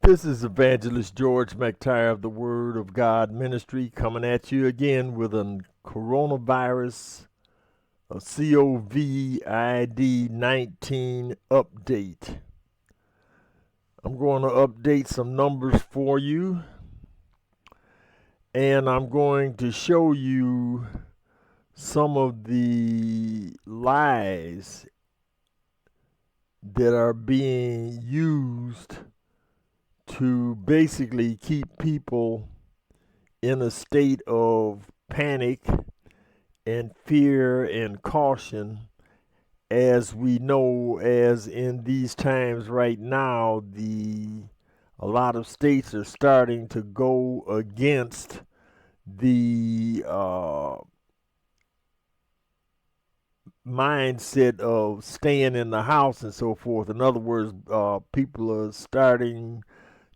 This is Evangelist George McTire of the Word of God Ministry coming at you again with a coronavirus, a COVID 19 update. I'm going to update some numbers for you, and I'm going to show you some of the lies that are being used to basically keep people in a state of panic and fear and caution. As we know, as in these times right now, a lot of states are starting to go against the mindset of staying in the house and so forth. In other words, people are starting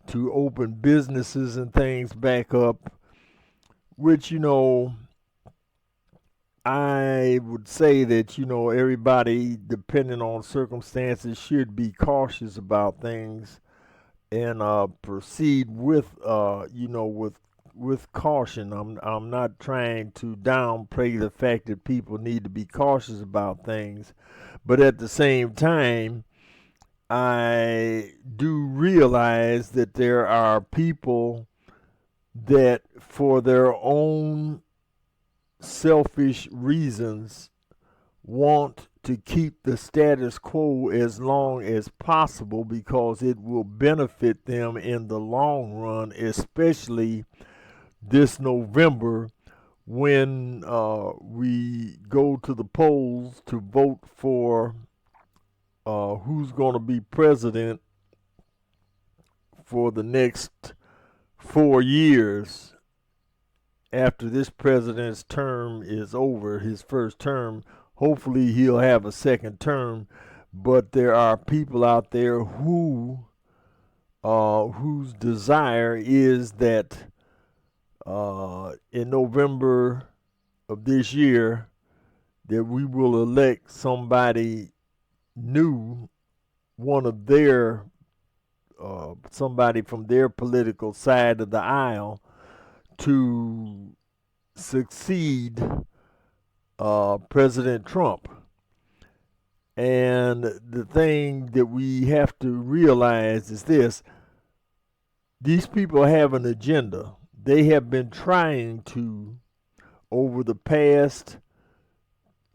to open businesses and things back up, which, I would say that, everybody, depending on circumstances, should be cautious about things and proceed with caution. I'm not trying to downplay the fact that people need to be cautious about things, but at the same time, I do realize that there are people that, for their own selfish reasons, want to keep the status quo as long as possible because it will benefit them in the long run, especially this November when we go to the polls to vote for who's going to be president for the next 4 years after this president's term is over, his first term. Hopefully he'll have a second term, but there are people out there whose desire is that in November of this year that we will elect somebody new, one of their somebody from their political side of the aisle to succeed President Trump. And the thing that we have to realize is this: these people have an agenda. They have been trying to, over the past,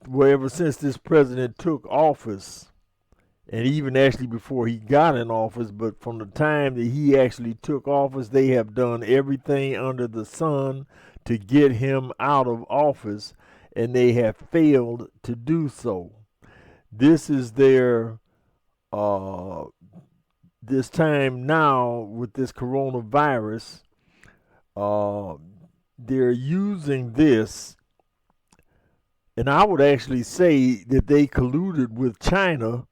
well, ever since this president took office, and even actually before he got in office, but from the time that he actually took office, they have done everything under the sun to get him out of office, and they have failed to do so. This is their this time now with this coronavirus. They're using this, and I would actually say that they colluded with China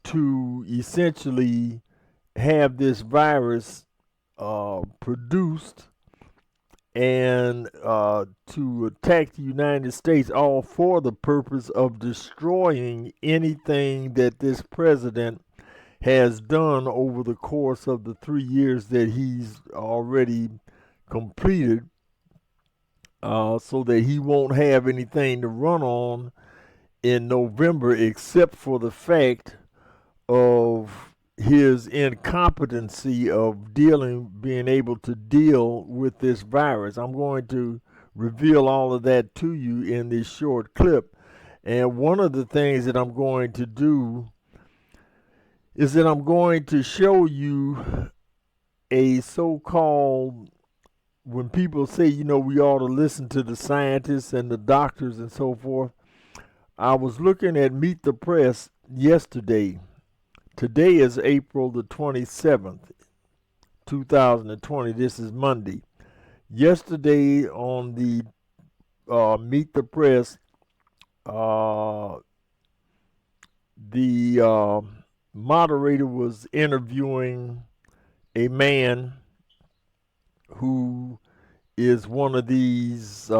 to essentially have this virus produced and to attack the United States, all for the purpose of destroying anything that this president has done over the course of the 3 years that he's already completed, so that he won't have anything to run on in November except for the fact of his incompetency of being able to deal with this virus. I'm going to reveal all of that to you in this short clip. And one of the things that I'm going to do is that I'm going to show you a so-called, when people say, we ought to listen to the scientists and the doctors and so forth. I was looking at Meet the Press yesterday. Today is April the 27th, 2020. This is Monday. Yesterday on the Meet the Press, the moderator was interviewing a man who is one of these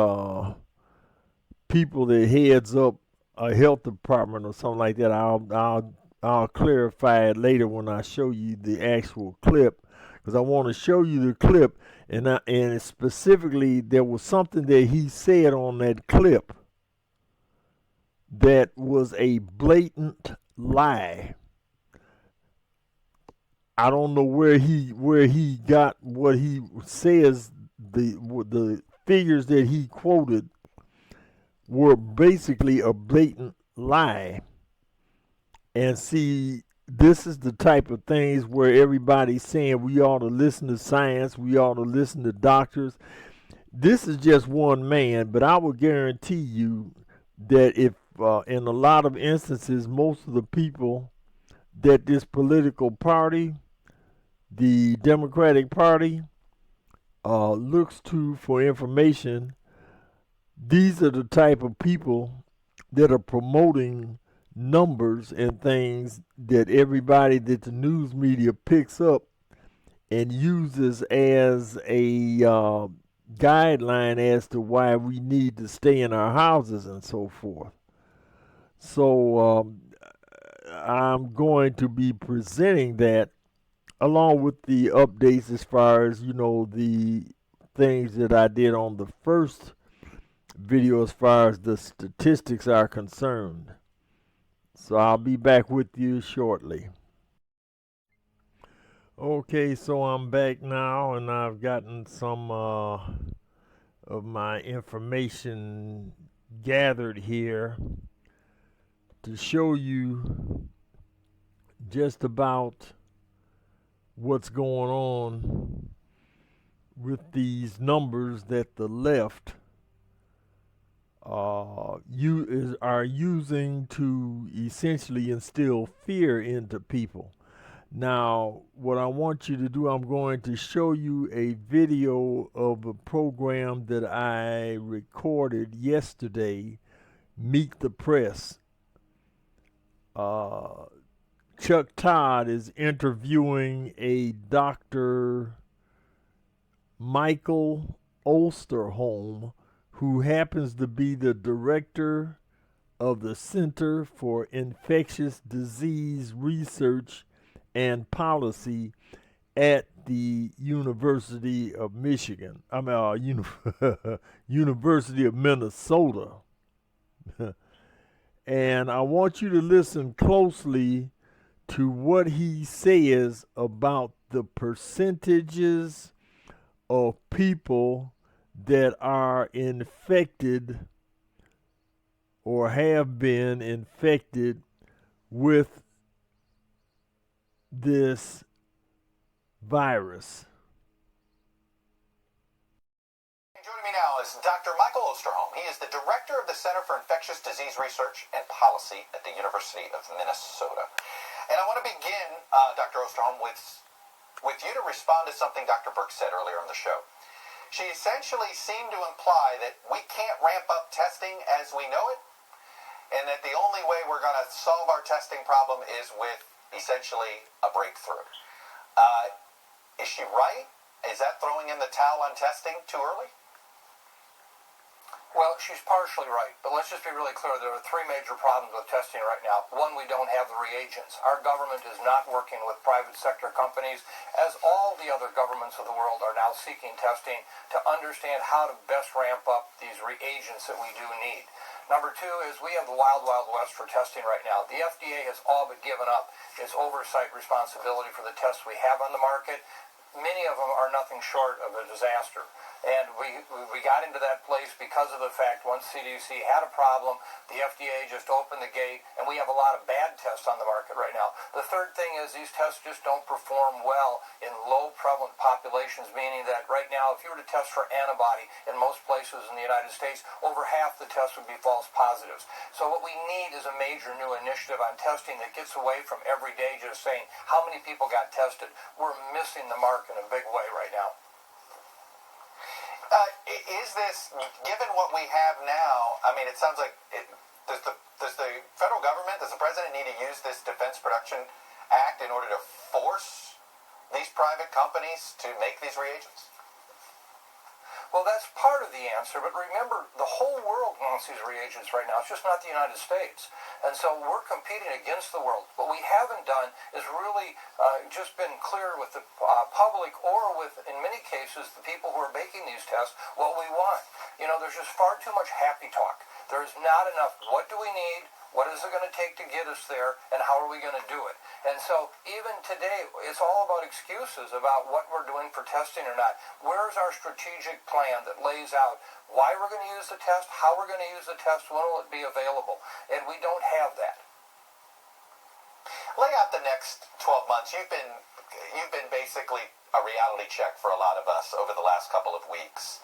people that heads up a health department or something like that. I'll clarify it later when I show you the actual clip, because I want to show you the clip, and specifically there was something that he said on that clip that was a blatant lie. I don't know where he got what he says. The figures that he quoted were basically a blatant lie. And see, this is the type of things where everybody's saying we ought to listen to science, we ought to listen to doctors. This is just one man, but I will guarantee you that if in a lot of instances, most of the people that this political party, the Democratic Party, looks to for information, these are the type of people that are promoting numbers and things that everybody that the news media picks up and uses as a guideline as to why we need to stay in our houses and so forth. So I'm going to be presenting that along with the updates as far as, the things that I did on the first video as far as the statistics are concerned. So I'll be back with you shortly. Okay, so I'm back now, and I've gotten some of my information gathered here to show you just about what's going on with these numbers that the left are using to essentially instill fear into people. Now, what I want you to do, I'm going to show you a video of a program that I recorded yesterday, Meet the Press. Chuck Todd is interviewing a Dr. Michael Osterholm, who happens to be the director of the Center for Infectious Disease Research and Policy at the University of Michigan. University of Minnesota. And I want you to listen closely to what he says about the percentages of people that are infected or have been infected with this virus. Joining me now is Dr. Michael Osterholm. He is the director of the Center for Infectious Disease Research and Policy at the University of Minnesota. And I want to begin, Dr. Osterholm, with you to respond to something Dr. Birx said earlier on the show. She essentially seemed to imply that we can't ramp up testing as we know it, and that the only way we're going to solve our testing problem is with essentially a breakthrough. Is she right? Is that throwing in the towel on testing too early? Well, she's partially right, but let's just be really clear. There are three major problems with testing right now. One, we don't have the reagents. Our government is not working with private sector companies, as all the other governments of the world are now seeking testing to understand how to best ramp up these reagents that we do need. Number two is we have the wild, wild west for testing right now. The FDA has all but given up its oversight responsibility for the tests we have on the market. Many of them are nothing short of a disaster. And we got into that place because of the fact once CDC had a problem, the FDA just opened the gate, and we have a lot of bad tests on the market right now. The third thing is these tests just don't perform well in low prevalent populations, meaning that right now if you were to test for antibody in most places in the United States, over half the tests would be false positives. So what we need is a major new initiative on testing that gets away from every day just saying how many people got tested. We're missing the mark in a big way right now. Is this, given what we have now, I mean, it sounds like, does the federal government, does the president need to use this Defense Production Act in order to force these private companies to make these reagents? Well, that's part of the answer, but remember, the whole world wants these reagents right now. It's just not the United States. And so we're competing against the world. What we haven't done is really just been clear with the public or with, in many cases, the people who are making these tests what we want. There's just far too much happy talk. There's not enough, what do we need? What is it going to take to get us there, and how are we going to do it? And so even today, it's all about excuses about what we're doing for testing or not. Where's our strategic plan that lays out why we're going to use the test, how we're going to use the test, when will it be available? And we don't have that. Lay out the next 12 months. You've been basically a reality check for a lot of us over the last couple of weeks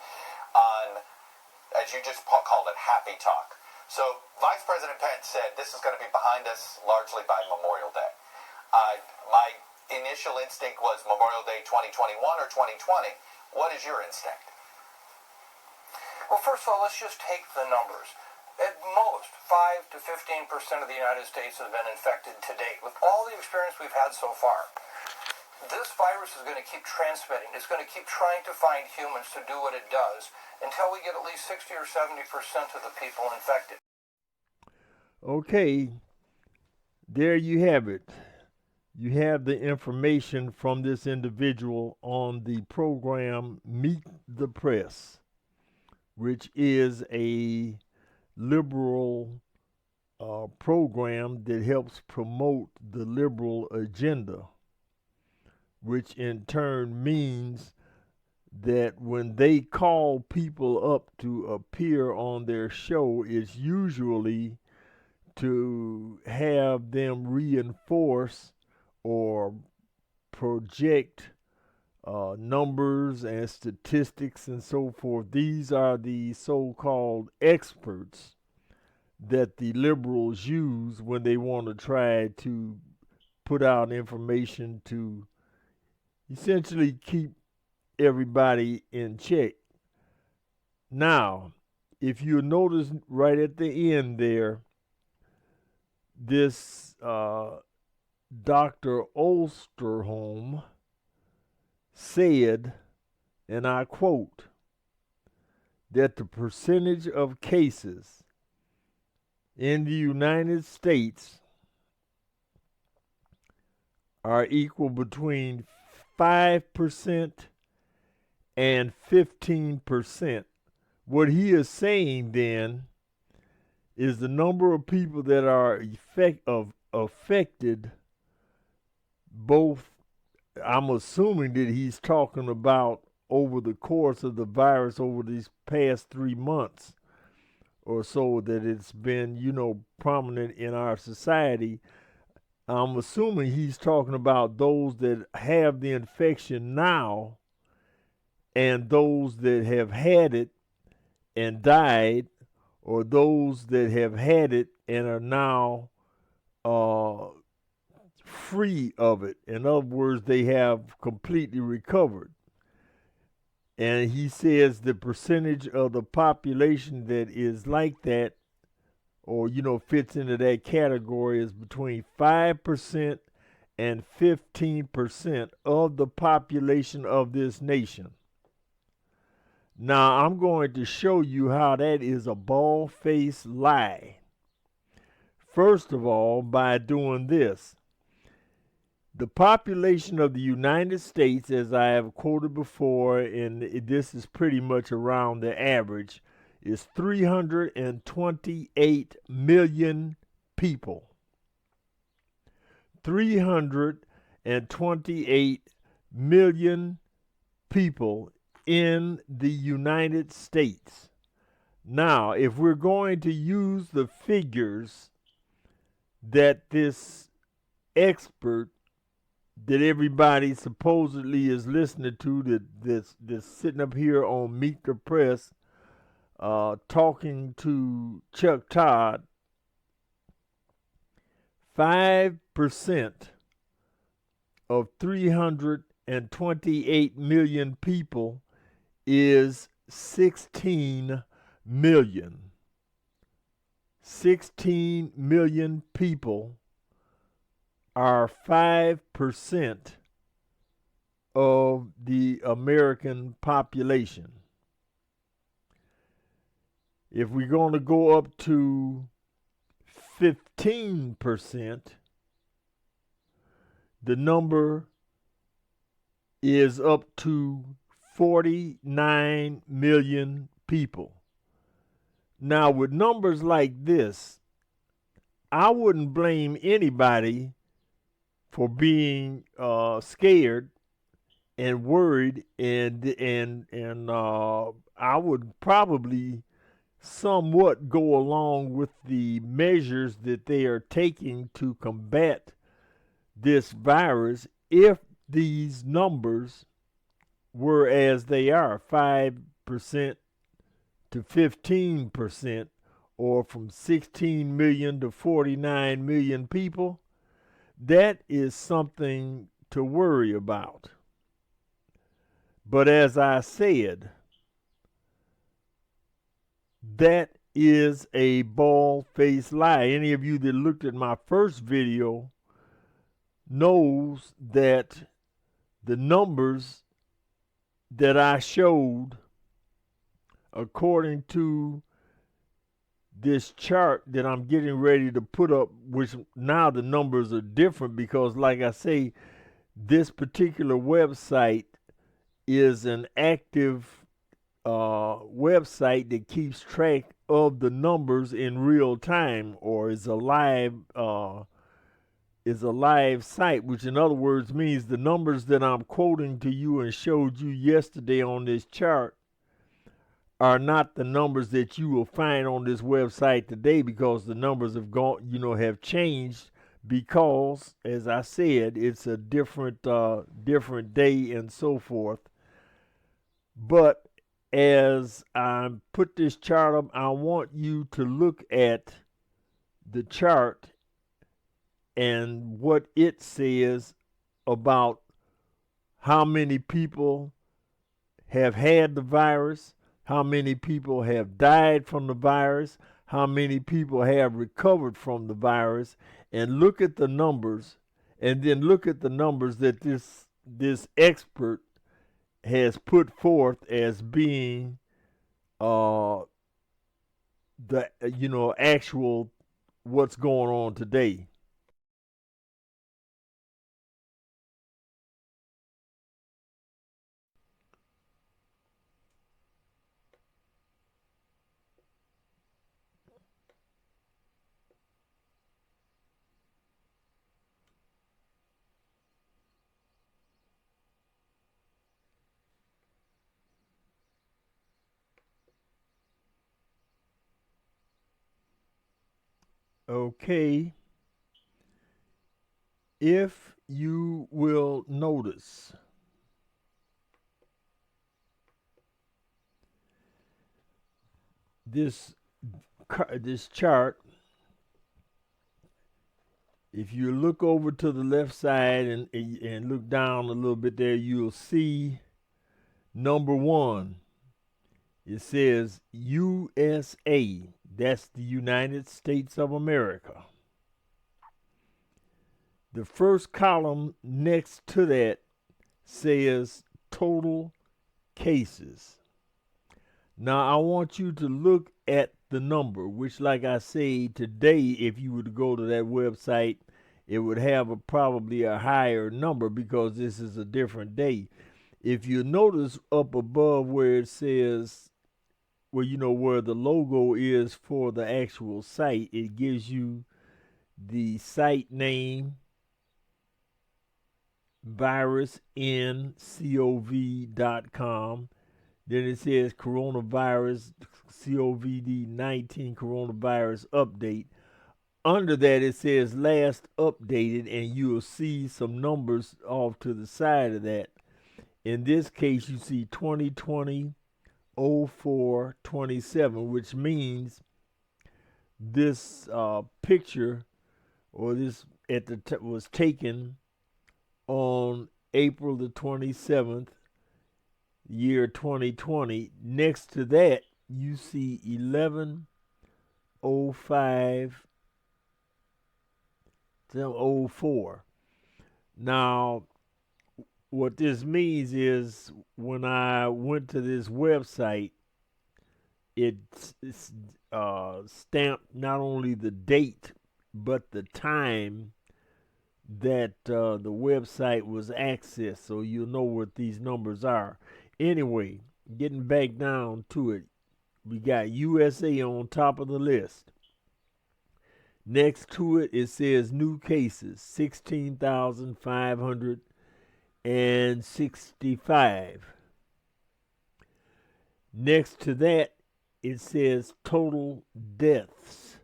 on, as you just called it, happy talk. So Vice President Pence said this is going to be behind us largely by Memorial Day. My initial instinct was Memorial Day 2021 or 2020. What is your instinct? Well, first of all, let's just take the numbers. At most, 5 to 15% of the United States has been infected to date. With all the experience we've had so far, this virus is going to keep transmitting. It's going to keep trying to find humans to do what it does until we get at least 60 or 70% of the people infected. Okay, there you have it. You have the information from this individual on the program Meet the Press, which is a liberal program that helps promote the liberal agenda, which in turn means that when they call people up to appear on their show, it's usually to have them reinforce or project numbers and statistics and so forth. These are the so-called experts that the liberals use when they want to try to put out information to essentially keep everybody in check. Now, if you notice right at the end there, this Dr. Osterholm said, and I quote, that the percentage of cases in the United States are equal between 5% and 15%. What he is saying then is the number of people that are affected, both, I'm assuming that he's talking about over the course of the virus over these past 3 months or so that it's been, prominent in our society. I'm assuming he's talking about those that have the infection now and those that have had it and died, or those that have had it and are now free of it. In other words, they have completely recovered. And he says the percentage of the population that is like that, or, fits into that category, is between 5% and 15% of the population of this nation. Now, I'm going to show you how that is a bald-faced lie. First of all, by doing this. The population of the United States, as I have quoted before, and this is pretty much around the average, is 328 million people. 328 million people in the United States. Now, if we're going to use the figures that this expert that everybody supposedly is listening to, that's sitting up here on Meet the Press, talking to Chuck Todd, 5% of 328 million people is 16 million. 16 million people are 5% of the American population. If we're going to go up to 15%, the number is up to 49 million people. Now, with numbers like this, I wouldn't blame anybody for being scared and worried, and I would probably somewhat go along with the measures that they are taking to combat this virus if these numbers were as they are, 5% to 15%, or from 16 million to 49 million people. That is something to worry about. But as I said, that is a bald-faced lie. Any of you that looked at my first video knows that the numbers that I showed, according to this chart that I'm getting ready to put up, which now the numbers are different because, like I say, this particular website is an active website that keeps track of the numbers in real time, or is a live site, which in other words means the numbers that I'm quoting to you and showed you yesterday on this chart are not the numbers that you will find on this website today, because the numbers have gone, have changed, because, as I said, it's a different day and so forth. But as I put this chart up, I want you to look at the chart and what it says about how many people have had the virus, how many people have died from the virus, how many people have recovered from the virus, and look at the numbers, and then look at the numbers that this expert has put forth as being the actual what's going on today. Okay, if you will notice, this chart, if you look over to the left side and look down a little bit there, you'll see number 1. It says USA. That's the United States of America. The first column next to that says total cases. Now I want you to look at the number, which, like I say, today, if you were to go to that website, it would have probably a higher number because this is a different day. If you notice up above where it says, where the logo is for the actual site, it gives you the site name, virusincov.com. Then it says coronavirus, COVID-19 coronavirus update. Under that it says last updated, and you'll see some numbers off to the side of that. In this case, you see 2020-04-27, which means this picture, or this was taken on April the 27th, year 2020. Next to that, you see 11/05/04. Now, what this means is when I went to this website, it's stamped not only the date but the time that the website was accessed, so you'll know what these numbers are. Anyway, getting back down to it, we got USA on top of the list. Next to it, it says new cases, 16,565. Next to that, it says total deaths,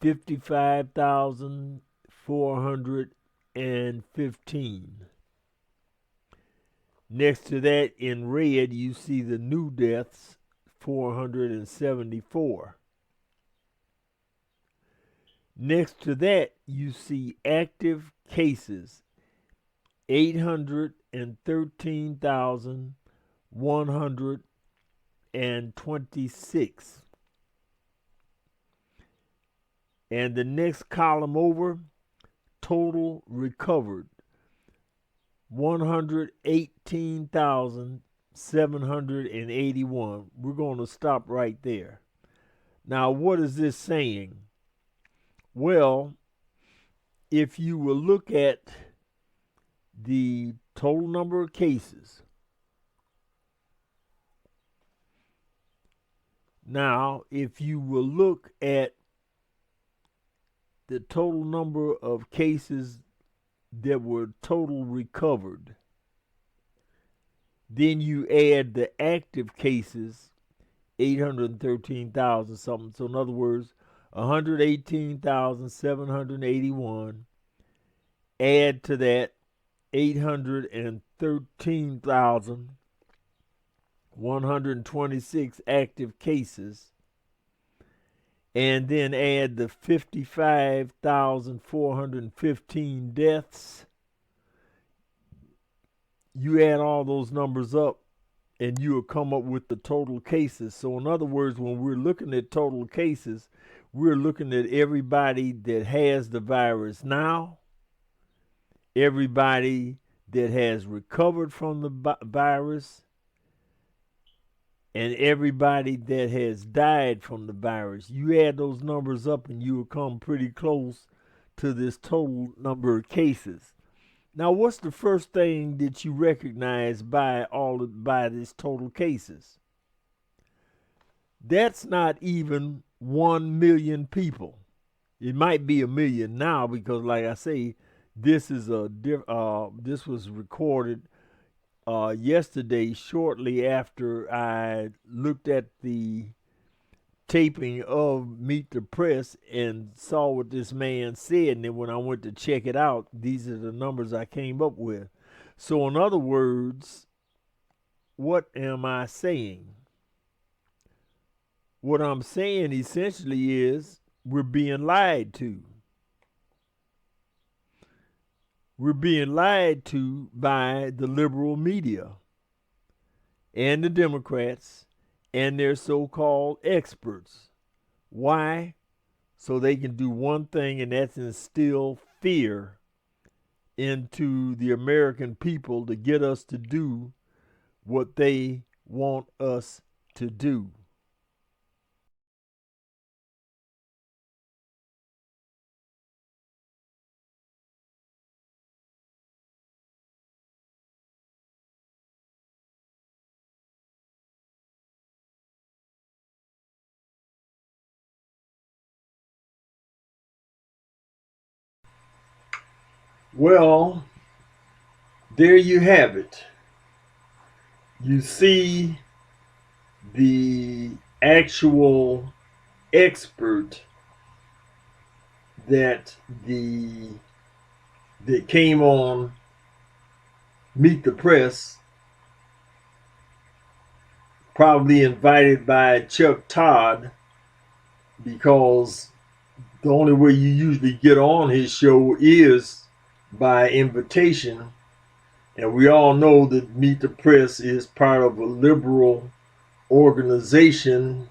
55,415. Next to that, in red, you see the new deaths, 474. Next to that, you see active cases, 813,126. And the next column over, total recovered, 118,781. We're going to stop right there. Now, what is this saying? Well, if you will look at the total number of cases, now if you will look at the total number of cases that were total recovered, then you add the active cases, 813,000 something. So in other words, 118,781. Add to that 813,126 active cases, and then add the 55,415 deaths. You add all those numbers up and you will come up with the total cases. So in other words, when we're looking at total cases, we're looking at everybody that has the virus now, everybody that has recovered from the virus, and everybody that has died from the virus. You add those numbers up and you will come pretty close to this total number of cases. Now, what's the first thing that you recognize by this total cases? That's not even 1 million people. It might be 1 million now because, like I say, this was recorded yesterday, shortly after I looked at the taping of Meet the Press and saw what this man said. And then when I went to check it out, these are the numbers I came up with. So in other words, what am I saying? What I'm saying essentially is we're being lied to. We're being lied to by the liberal media and the Democrats and their so-called experts. Why? So they can do one thing, and that's instill fear into the American people to get us to do what they want us to do. Well, there you have it. You see the actual expert that came on Meet the Press, probably invited by Chuck Todd, because the only way you usually get on his show is by invitation. And we all know that Meet the Press is part of a liberal organization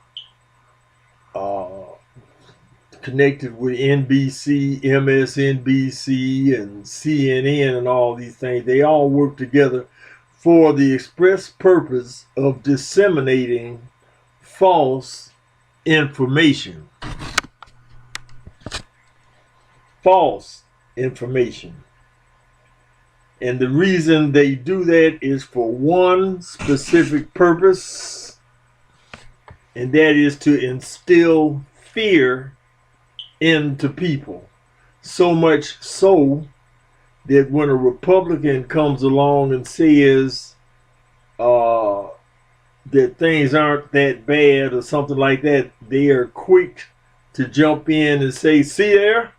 connected with NBC, MSNBC, and CNN and all these things. They all work together for the express purpose of disseminating false information. false information. And the reason they do that is for one specific purpose, and that is to instill fear into people. So much so that when a Republican comes along and says that things aren't that bad or something like that, they are quick to jump in and say, see there?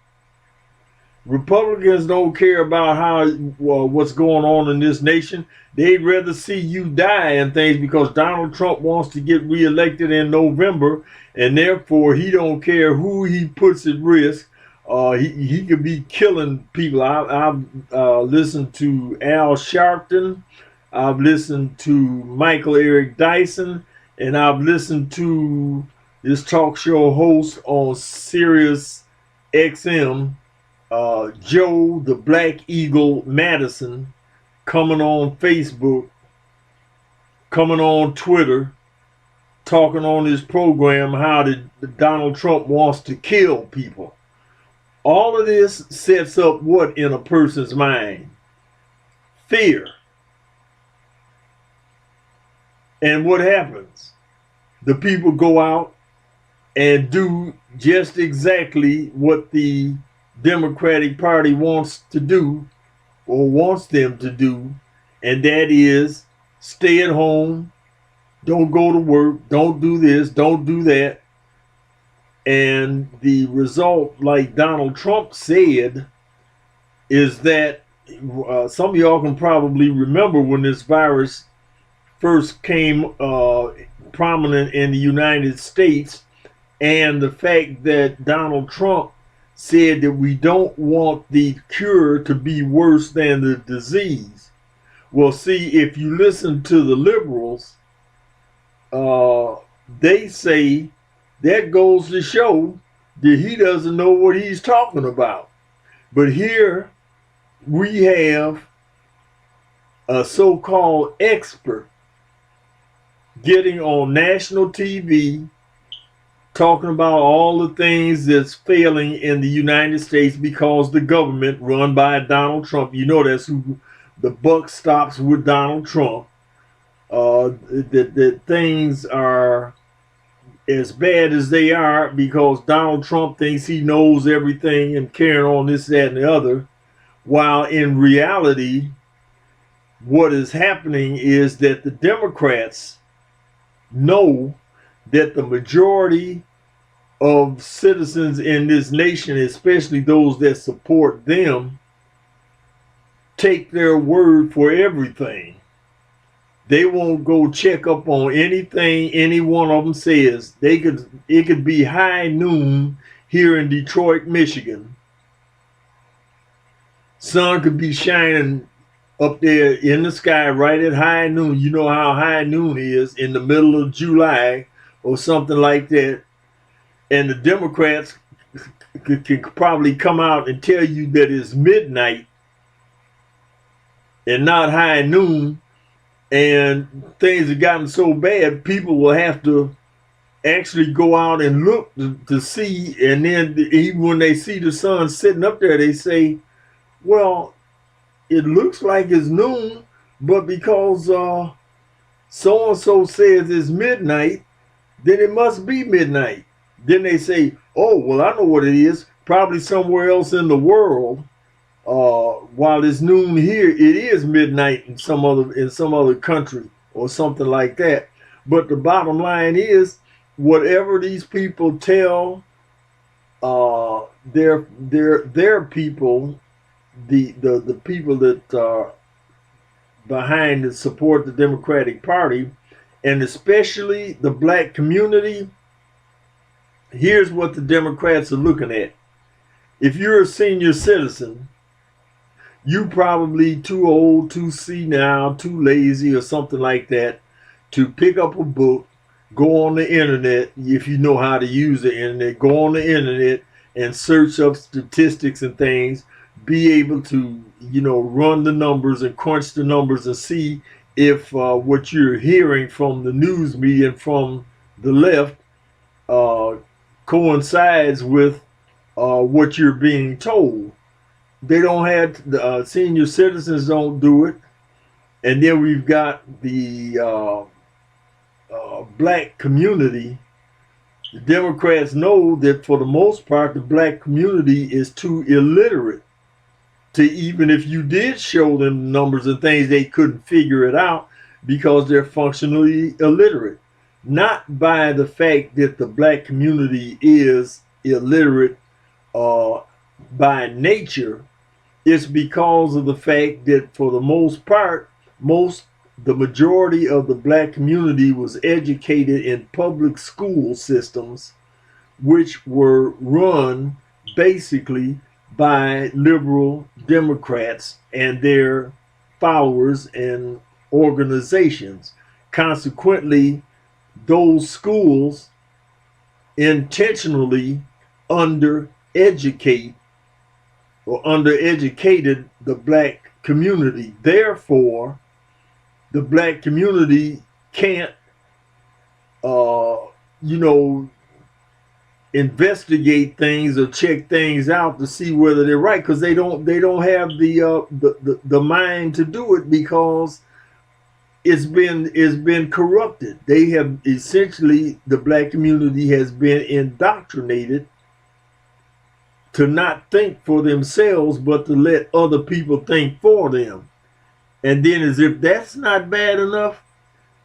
Republicans don't care about what's going on in this nation. They'd rather see you die and things because Donald Trump wants to get reelected in November, and therefore he don't care who he puts at risk. He could be killing people. I've listened to Al Sharpton. I've listened to Michael Eric Dyson, and I've listened to this talk show host on Sirius XM, Joe the Black Eagle Madison, coming on Facebook, coming on Twitter, talking on his program how Donald Trump wants to kill people. All of this sets up what in a person's mind? Fear. And what happens? The people go out and do just exactly what the Democratic Party wants to do or wants them to do, and that is stay at home, don't go to work, don't do this, don't do that. And the result, like Donald Trump said, is that some of y'all can probably remember when this virus first came prominent in the United States, and the fact that Donald Trump said that we don't want the cure to be worse than the disease. Well, see, if you listen to the liberals, they say that goes to show that he doesn't know what he's talking about. But here we have a so-called expert getting on national TV talking about all the things that's failing in the United States because the government run by Donald Trump. You know that's who the buck stops with, Donald Trump. That things are as bad as they are because Donald Trump thinks he knows everything and carrying on this, that, and the other. While in reality, what is happening is that the Democrats know that the majority of citizens in this nation, especially those that support them, take their word for everything. They won't go check up on anything any one of them says. It could be high noon here in Detroit, Michigan. Sun could be shining up there in the sky right at high noon. You know how high noon is in the middle of July or something like that. And the Democrats could probably come out and tell you that it's midnight and not high noon. And things have gotten so bad, people will have to actually go out and look to see. And then even when they see the sun sitting up there, they say, well, it looks like it's noon, but because so-and-so says it's midnight, then it must be midnight. Then they say, oh, well, I know what it is. Probably somewhere else in the world, while it's noon here, it is midnight in some other country or something like that. But the bottom line is, whatever these people tell their people, the people that are behind and support the Democratic Party, and especially the black community, here's what the Democrats are looking at. If you're a senior citizen, you probably too old, too senile, too lazy or something like that to pick up a book, go on the internet, if you know how to use the internet, go on the internet and search up statistics and things, be able to, run the numbers and crunch the numbers and see if what you're hearing from the news media and from the left coincides with what you're being told. They don't have senior citizens don't do it, and then we've got the black community. The Democrats know that for the most part, the black community is too illiterate to, even if you did show them numbers and things, they couldn't figure it out because they're functionally illiterate. Not by the fact that the black community is illiterate by nature. It's because of the fact that for the most part, the majority of the black community was educated in public school systems, which were run basically by liberal Democrats and their followers and organizations. Consequently, those schools intentionally undereducated the black community. Therefore, the black community can't, investigate things or check things out to see whether they're right, because they don't have the mind to do it, because it's been corrupted. They have essentially, the black community has been indoctrinated to not think for themselves, but to let other people think for them. And then, as if that's not bad enough,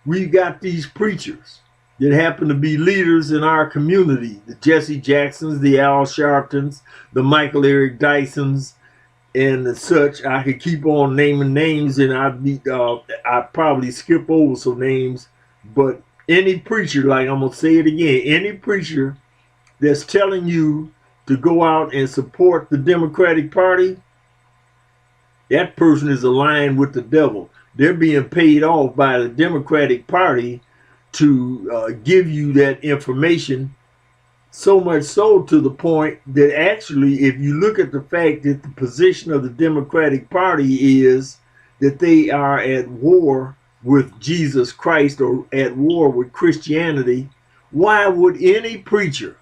we got these preachers that happen to be leaders in our community: the Jesse Jacksons, the Al Sharptons, the Michael Eric Dysons, and such. I could keep on naming names, and I'd probably skip over some names. But any preacher, like I'm gonna say it again, any preacher that's telling you to go out and support the Democratic Party, that person is aligned with the devil. They're being paid off by the Democratic Party to give you that information, so much so to the point that actually, if you look at the fact that the position of the Democratic Party is that they are at war with Jesus Christ, or at war with Christianity, why would any preacher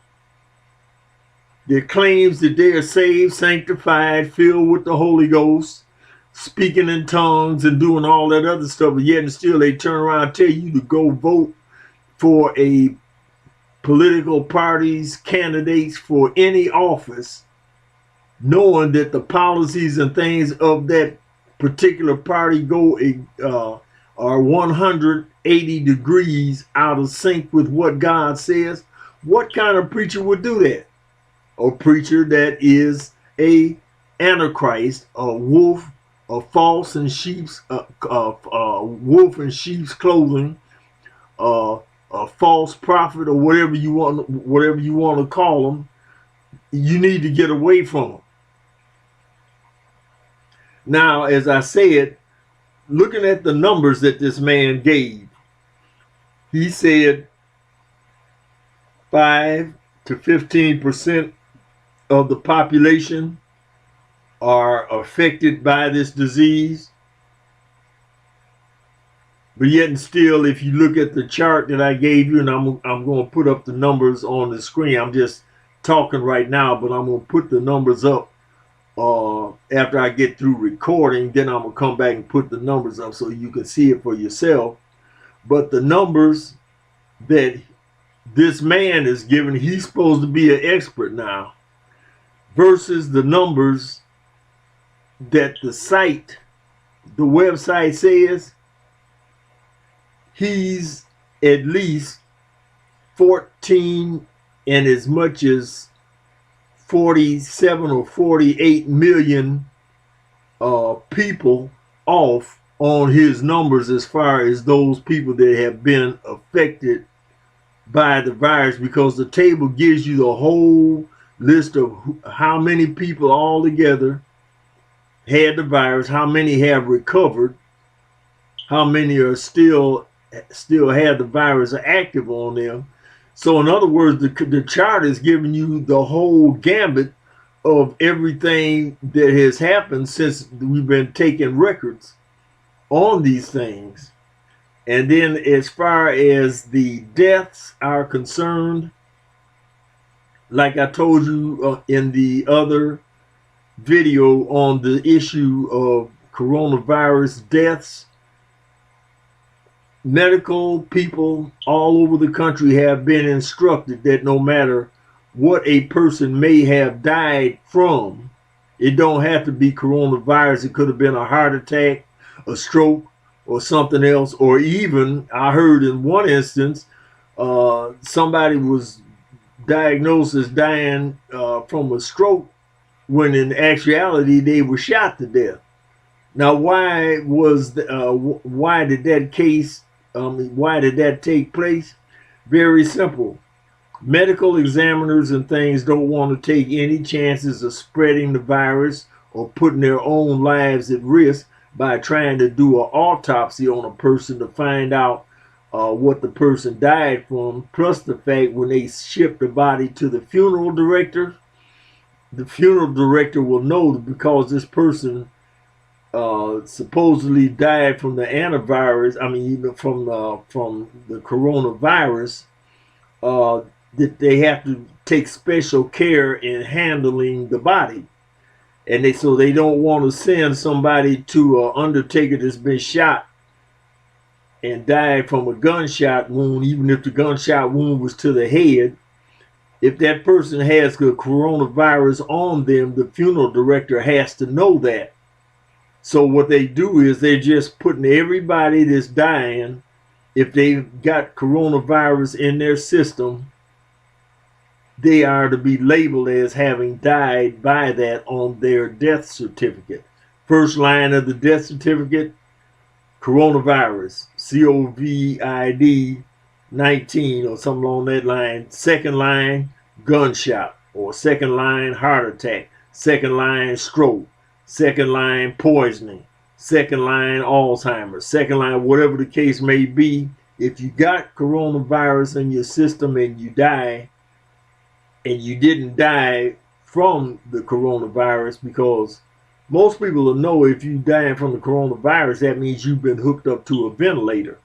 that claims that they are saved, sanctified, filled with the Holy Ghost, speaking in tongues and doing all that other stuff, but yet and still they turn around and tell you to go vote for a political party's candidates for any office, knowing that the policies and things of that particular party are 180 degrees out of sync with what God says? What kind of preacher would do that? A preacher that is a antichrist, a wolf, a false in sheep's wolf in sheep's clothing, a false prophet, or whatever you want to call them. You need to get away from them. Now, as I said, looking at the numbers that this man gave, he said 5 to 15% of the population are affected by this disease. But yet and still, if you look at the chart that I gave you, and I'm going to put up the numbers on the screen. I'm just talking right now, but I'm going to put the numbers up after I get through recording. Then I'm going to come back and put the numbers up so you can see it for yourself. But the numbers that this man is giving, he's supposed to be an expert now, versus the numbers that the website says. He's at least 14 and as much as 47 or 48 million people off on his numbers, as far as those people that have been affected by the virus, because the table gives you the whole list of how many people altogether had the virus, how many have recovered, how many are still have the virus active on them. So in other words, the chart is giving you the whole gambit of everything that has happened since we've been taking records on these things. And then as far as the deaths are concerned, like I told you in the other video on the issue of coronavirus deaths, medical people all over the country have been instructed that no matter what a person may have died from, it don't have to be coronavirus. It could have been a heart attack, a stroke, or something else. Or even, I heard in one instance, somebody was diagnosed as dying from a stroke when in actuality they were shot to death. Now, why did that case, why did that take place? Very simple. Medical examiners and things don't want to take any chances of spreading the virus or putting their own lives at risk by trying to do an autopsy on a person to find out what the person died from. Plus the fact when they ship the body to the funeral director will know that because this person supposedly died from the antivirus, from the coronavirus, that they have to take special care in handling the body. And so they don't want to send somebody to an undertaker that's been shot and died from a gunshot wound, even if the gunshot wound was to the head. If that person has the coronavirus on them, the funeral director has to know that. So what they do is they're just putting everybody that's dying, if they've got coronavirus in their system, they are to be labeled as having died by that on their death certificate. First line of the death certificate, coronavirus, COVID-19 or something along that line. Second line, gunshot, or second line, heart attack. Second line, stroke. Second line, poisoning. Second line, Alzheimer's. Second line, whatever the case may be. If you got coronavirus in your system and you die, and you didn't die from the coronavirus, because most people will know if you die from the coronavirus, that means you've been hooked up to a ventilator.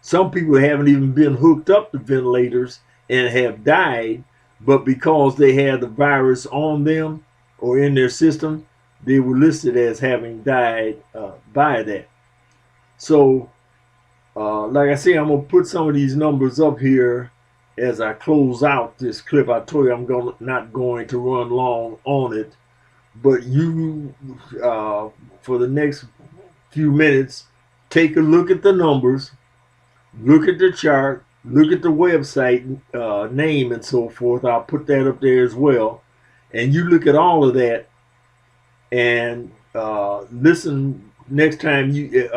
Some people haven't even been hooked up to ventilators and have died, but because they had the virus on them or in their system, they were listed as having died by that. So, like I say, I'm going to put some of these numbers up here as I close out this clip. I told you I'm not going to run long on it, but you, for the next few minutes, take a look at the numbers, look at the chart, look at the website name and so forth. I'll put that up there as well. And you look at all of that and listen next time. You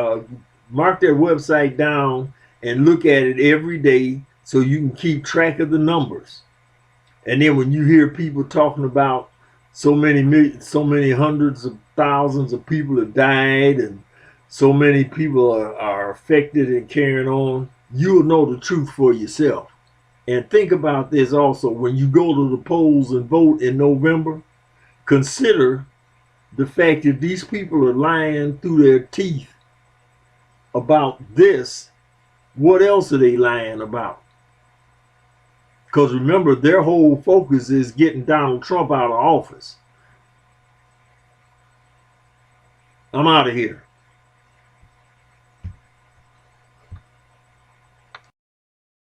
mark that website down and look at it every day, so you can keep track of the numbers. And then when you hear people talking about so many hundreds of thousands of people have died and so many people are affected and carrying on, you'll know the truth for yourself. And think about this also. When you go to the polls and vote in November, consider the fact that these people are lying through their teeth about this. What else are they lying about? Because remember, their whole focus is getting Donald Trump out of office. I'm out of here.